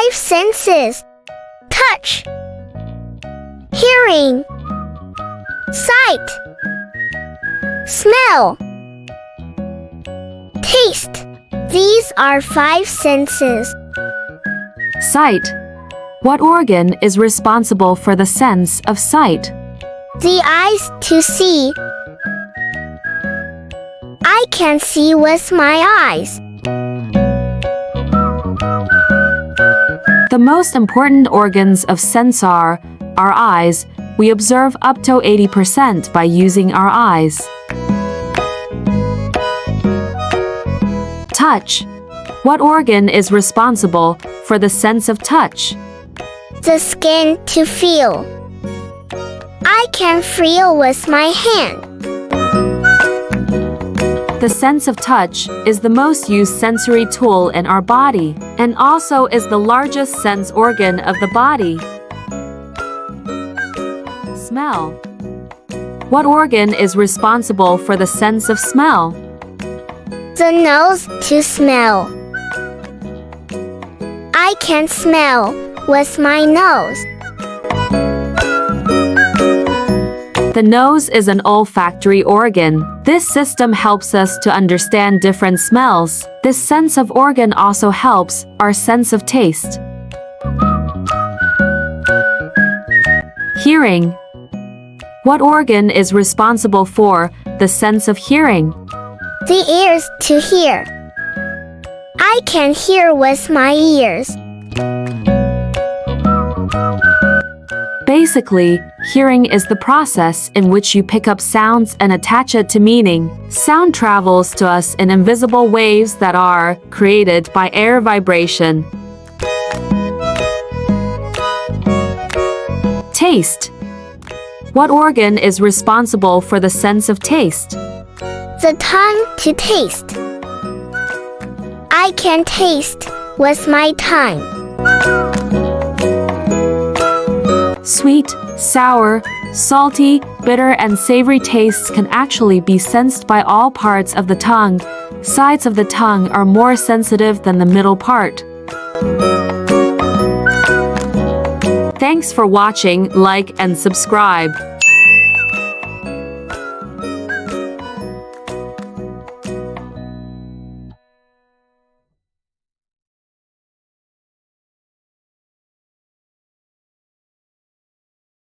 5 senses: touch, hearing, sight, smell, taste. These are 5 senses. Sight. What organ is responsible for the sense of sight? The eyes to see. I can see with my eyes. The most important organs of sense are our eyes. We observe up to 80% by using our eyes. Touch. What organ is responsible for the sense of touch? The skin to feel. I can feel with my hand. The sense of touch is the most used sensory tool in our body and also is the largest sense organ of the body. Smell. What organ is responsible for the sense of smell? The nose to smell. I can smell with my nose. The nose is an olfactory organ. This system helps us to understand different smells. This sense of organ also helps our sense of taste. Hearing. What organ is responsible for the sense of hearing? The ears to hear. I can hear with my ears. Basically, hearing is the process in which you pick up sounds and attach it to meaning. Sound travels to us in invisible waves that are created by air vibration. Taste. What organ is responsible for the sense of taste? The tongue to taste. I can taste with my tongue. Sweet, sour, salty, bitter, and savory tastes can actually be sensed by all parts of the tongue. Sides of the tongue are more sensitive than the middle part. Thanks for watching, like and subscribe.